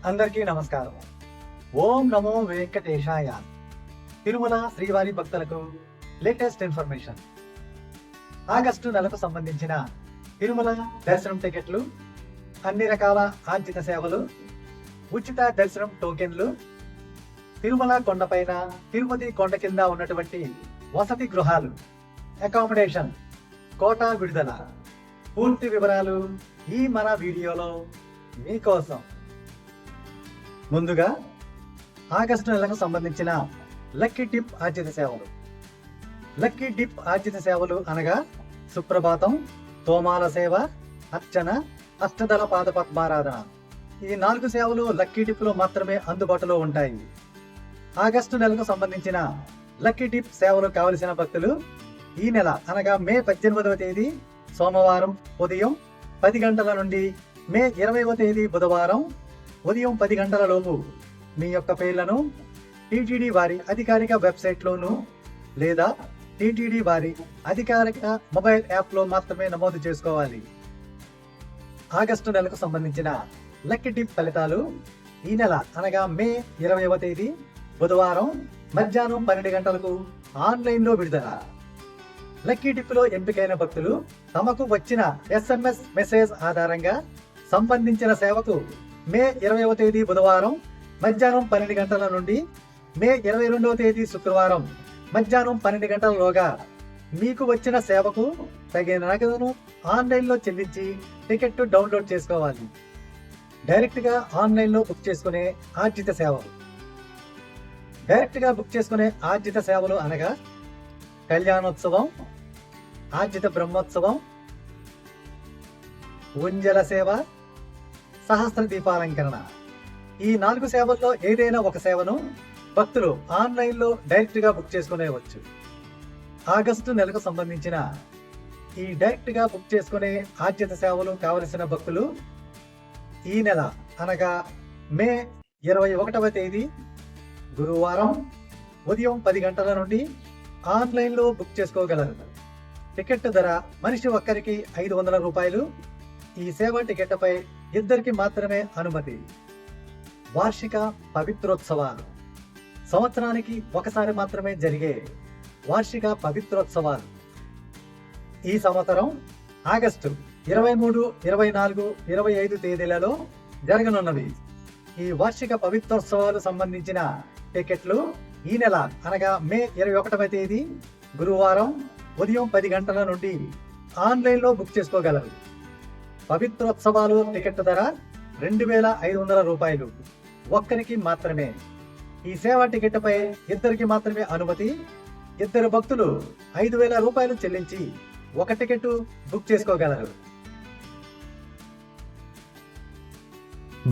అందరికీ నమస్కారం. ఓం నమో వెంకటేశాయ. తిరుమల శ్రీవారి భక్తులకు లేటెస్ట్ ఇన్ఫర్మేషన్. ఆగస్టు నెలకు సంబంధించిన తిరుమల దర్శనం టికెట్లు, అన్ని రకాల ఆర్జిత సేవలు, ఉచిత దర్శనం టోకెన్లు, తిరుమల కొండపైన తిరుపతి కొండ కింద ఉన్నటువంటి వసతి గృహాలు, అకామిడేషన్, కోటా విడుదల, పూర్తి వివరాలు ఈ మన వీడియోలో మీకోసం. ముందుగా ఆగస్టు నెలకు సంబంధించిన లక్కీ డిప్ ఆర్జిత సేవలు. లక్కీ డిప్ ఆర్జిత సేవలు అనగా సుప్రభాతం, తోమాల సేవ, అర్చన, అష్టదళ పాద పద్మారాధన. ఈ 4 సేవలు లక్కీ డిప్ లో మాత్రమే అందుబాటులో ఉంటాయి. ఆగస్టు నెలకు సంబంధించిన లక్కీ డిప్ సేవలు కావలసిన భక్తులు ఈ నెల అనగా మే 18వ తేదీ సోమవారం ఉదయం 10 గంటల నుండి మే 20వ తేదీ బుధవారం ఉదయం 10 గంటల లోపు మీ యొక్క పేర్లను టీటీడీ వారి అధికారిక వెబ్సైట్లోను లేదా టీటీడీ వారి అధికారిక మొబైల్ యాప్లో మాత్రమే నమోదు చేసుకోవాలి. ఆగస్టు నెలకు సంబంధించిన లక్కీ డిప్ ఫలితాలు ఈ నెల అనగా మే 20వ తేదీ బుధవారం మధ్యాహ్నం 12 గంటలకు ఆన్లైన్లో విడుదల. లక్కీ డిప్లో ఎంపికైన భక్తులు తమకు వచ్చిన SMS మెసేజ్ ఆధారంగా సంబంధించిన సేవకు మే 20వ తేదీ బుధవారం మధ్యాహ్నం 12 గంటల నుండి మే 22వ తేదీ శుక్రవారం మధ్యాహ్నం 12 గంటలలోగా మీకు వచ్చిన సేవకు తగిన నగదును ఆన్లైన్లో చెల్లించి టికెట్ డౌన్లోడ్ చేసుకోవాలి. డైరెక్ట్గా ఆన్లైన్లో బుక్ చేసుకునే ఆర్జిత సేవలు. డైరెక్ట్గా బుక్ చేసుకునే ఆర్జిత సేవలు అనగా కళ్యాణోత్సవం, ఆర్జిత బ్రహ్మోత్సవం, ఉంజల సేవ, సహస్ర దీపాలంకరణ. ఈ 4 సేవల్లో ఏదైనా ఒక సేవను భక్తులు ఆన్లైన్లో డైరెక్ట్గా బుక్ చేసుకునేవచ్చు. ఆగస్టు నెలకు సంబంధించిన ఈ డైరెక్ట్గా బుక్ చేసుకునే ఆర్జిత సేవలు కావలసిన భక్తులు ఈ నెల అనగా మే 21వ తేదీ గురువారం ఉదయం 10 గంటల నుండి ఆన్లైన్లో బుక్ చేసుకోగలరు. టికెట్ ధర మనిషి ఒక్కరికి 500 రూపాయలు. ఈ సేవ టికెట్పై 2 మాత్రమే అనుమతి. వార్షిక పవిత్రోత్సవాలు. సంవత్సరానికి ఒకసారి మాత్రమే జరిగే వార్షిక పవిత్రోత్సవాలు ఈ సంవత్సరం ఆగస్టు 23, 24, 25 తేదీలలో జరగనున్నవి. ఈ వార్షిక పవిత్రోత్సవాలు సంబంధించిన టికెట్లు ఈ నెల అనగా మే 21వ తేదీ గురువారం ఉదయం 10 గంటల నుండి ఆన్లైన్లో బుక్ చేసుకోగలరు. పవిత్రోత్సవాలు టికెట్ ధర 2500 రూపాయలు. ఒక్కరికి మాత్రమే. ఈ సేవా టికెట్పై 2 మాత్రమే అనుమతి. 2 భక్తులు 5000 రూపాయలు చెల్లించి ఒక టికెట్ బుక్ చేసుకోగలరు.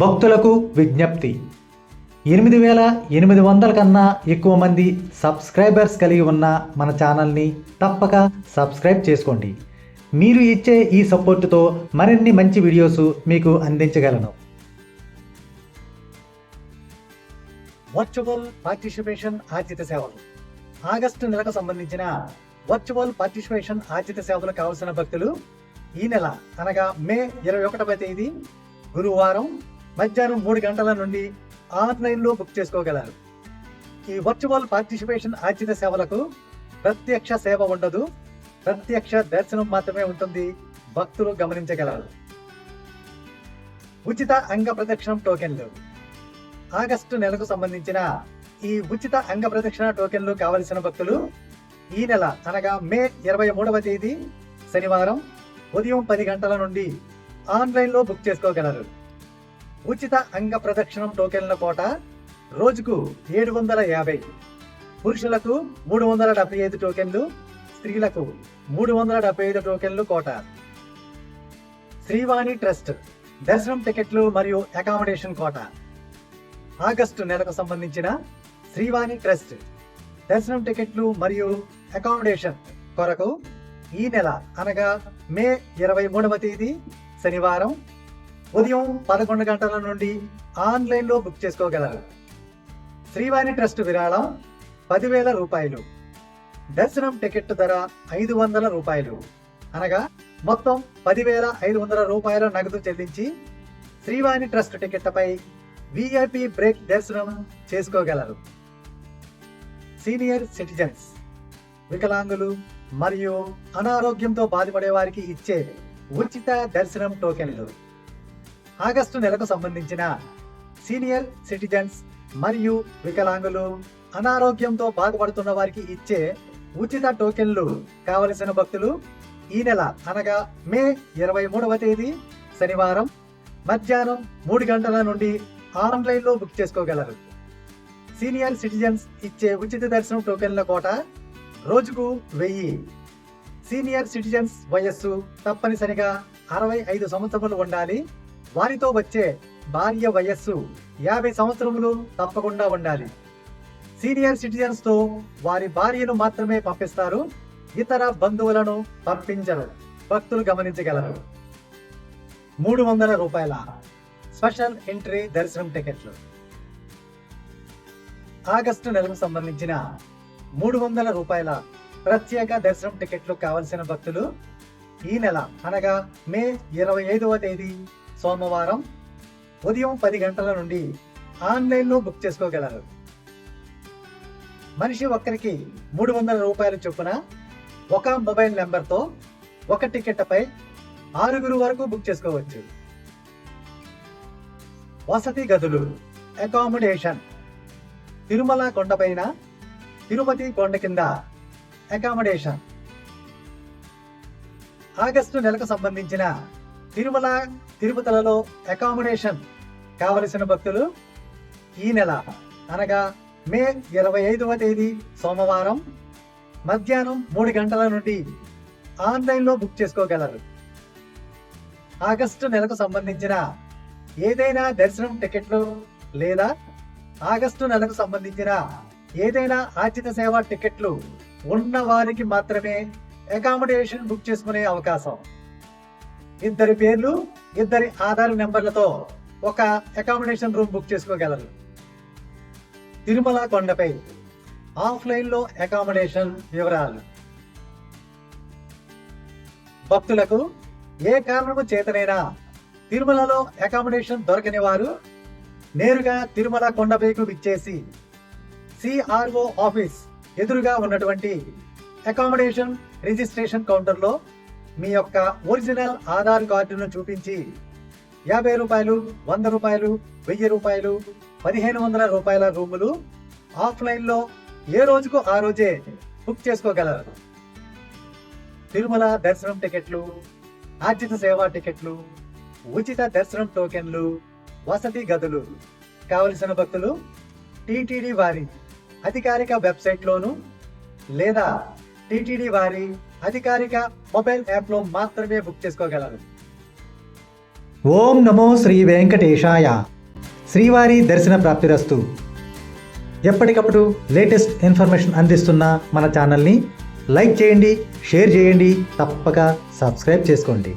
భక్తులకు విజ్ఞప్తి. 8800 కన్నా ఎక్కువ మంది సబ్స్క్రైబర్స్ కలిగి ఉన్న మన ఛానల్ని తప్పక సబ్స్క్రైబ్ చేసుకోండి. మీరు ఇచ్చే ఈ సపోర్టుతో మరిన్ని మంచి వీడియోస్ మీకు అందించగలను. వర్చువల్ పార్టిసిపేషన్ ఆర్జిత సేవలు. ఆగస్టు నెలకు సంబంధించిన వర్చువల్ పార్టిసిపేషన్ ఆర్జిత సేవలు కావలసిన భక్తులు ఈ నెల అనగా మే 21వ తేదీ గురువారం మధ్యాహ్నం 3 గంటల నుండి ఆన్లైన్లో బుక్ చేసుకోగలరు. ఈ వర్చువల్ పార్టిసిపేషన్ ఆర్జిత సేవలకు ప్రత్యక్ష సేవ ఉండదు. ప్రత్యక్ష దర్శనం మాత్రమే ఉంటుంది. భక్తులు గమనించగలరు. ఉచిత అంగ ప్రదక్షిణం టోకెన్లు. ఆగస్టు నెలకు సంబంధించిన ఈ ఉచిత అంగ ప్రదక్షిణ టోకెన్లు కావలసిన భక్తులు ఈ నెల అనగా మే 23వ తేదీ శనివారం ఉదయం 10 గంటల నుండి ఆన్లైన్లో బుక్ చేసుకోగలరు. ఉచిత అంగ ప్రదక్షిణం టోకెన్ల కోట రోజుకు 750. పురుషులకు 375 టోకెన్లు, స్త్రీలకు 375 టోకెన్లు కోట. శ్రీవాణి ట్రస్ట్ దర్శనం టికెట్లు మరియు అకామిడేషన్ కోట. ఆగస్టు నెలకు సంబంధించిన శ్రీవాణి ట్రస్ట్ దర్శనం టికెట్లు మరియు అకామిడేషన్ కొరకు ఈ నెల అనగా మే 23వ తేదీ శనివారం ఉదయం 11 గంటల నుండి ఆన్లైన్లో బుక్ చేసుకోగలరు. శ్రీవాణి ట్రస్ట్ విరాళం 10,000 రూపాయలు. దర్శనం టికెట్ ధర 500 రూపాయలు. అనగా మొత్తం 10,500 రూపాయల నగదు చెల్లించి శ్రీవాణి ట్రస్ట్ టికెట్పై విఐపి బ్రేక్ దర్శనం చేసుకోగలరు. సీనియర్ సిటిజన్స్, వికలాంగులు మరియు అనారోగ్యంతో బాధపడే వారికి ఇచ్చే ఉచిత దర్శనం టోకెన్లు. ఆగస్టు నెలకు సంబంధించిన సీనియర్ సిటిజన్స్ మరియు వికలాంగులు, అనారోగ్యంతో బాధపడుతున్న వారికి ఇచ్చే ఉచిత టోకెన్లు కావలసిన భక్తులు ఈ నెల అనగా మే 23వ తేదీ శనివారం మధ్యాహ్నం 3 గంటల నుండి ఆన్లైన్లో బుక్ చేసుకోగలరు. సీనియర్ సిటిజన్స్ ఇచ్చే ఉచిత దర్శనం టోకెన్ల కోట రోజుకు 1000. సీనియర్ సిటిజన్స్ వయస్సు తప్పనిసరిగా 65 సంవత్సరములు ఉండాలి. వారితో వచ్చే భార్య వయస్సు 50 సంవత్సరములు తప్పకుండా ఉండాలి. సీనియర్ సిటిజన్స్ తో వారి భార్యను మాత్రమే పంపిస్తారు. ఇతర బంధువులను పంపించరు. భక్తులు గమనించగలరు. 300 రూపాయల స్పెషల్ ఎంట్రీ దర్శనం టికెట్లు. ఆగస్టు నెలకు సంబంధించిన 300 రూపాయల ప్రత్యేక దర్శనం టికెట్లు కావలసిన భక్తులు ఈ నెల అనగా మే 25వ తేదీ సోమవారం ఉదయం 10 గంటల నుండి ఆన్లైన్లో బుక్ చేసుకోగలరు. మనిషి ఒక్కరికి 300 రూపాయల చొప్పున ఒక మొబైల్ నెంబర్తో ఒక టికెట్పై 6 వరకు బుక్ చేసుకోవచ్చు. వసతి గదులు, అకామిడేషన్. తిరుమల కొండపైన, తిరుపతి కొండ కింద అకామిడేషన్. ఆగస్టు నెలకు సంబంధించిన తిరుమల తిరుపతిలలో అకామిడేషన్ కావలసిన భక్తులు ఈ నెల అనగా మే 25వ తేదీ సోమవారం మధ్యాహ్నం 3 గంటల నుండి ఆన్లైన్లో బుక్ చేసుకోగలరు. ఆగస్టు నెలకు సంబంధించిన ఏదైనా దర్శనం టికెట్లు లేదా ఆగస్టు నెలకు సంబంధించిన ఏదైనా ఆర్జిత సేవ టికెట్లు ఉన్న వారికి మాత్రమే అకామిడేషన్ బుక్ చేసుకునే అవకాశం. 2 పేర్లు, 2 ఆధార్ నెంబర్లతో ఒక అకామిడేషన్ రూమ్ బుక్ చేసుకోగలరు. తిరుమల కొండపై ఆఫ్లైన్లో అకామిడేషన్ వివరాలు. భక్తులకు ఏ కారణము చేతనైనా తిరుమలలో అకామిడేషన్ దొరకని వారు నేరుగా తిరుమల కొండపైకు విచ్చేసి సిఆర్ఓ ఆఫీస్ ఎదురుగా ఉన్నటువంటి అకామిడేషన్ రిజిస్ట్రేషన్ కౌంటర్లో మీ యొక్క ఒరిజినల్ ఆధార్ కార్డును చూపించి 50 రూపాయలు, 100 రూపాయలు, 1000 రూపాయలు, 1500 రూపాయల రూములు ఆఫ్లైన్లో ఏ రోజుకు ఆ రోజే బుక్ చేసుకోగలరు. తిరుమల దర్శనం టికెట్లు, ఆర్జిత సేవా టికెట్లు, ఉచిత దర్శనం టోకెన్లు, వసతి గదులు కావలసిన భక్తులు టీటీడీ వారి అధికారిక వెబ్సైట్లోను లేదా టీటీడీ వారి అధికారిక మొబైల్ యాప్లో మాత్రమే బుక్ చేసుకోగలరు. ఓం నమో శ్రీ వెంకటేశాయ. శ్రీవారి దర్శన ప్రాప్తిరస్తు. ఎప్పటికప్పుడు లేటెస్ట్ ఇన్ఫర్మేషన్ అందిస్తున్న మన ఛానల్ని లైక్ చేయండి, షేర్ చేయండి, తప్పక సబ్స్క్రైబ్ చేసుకోండి.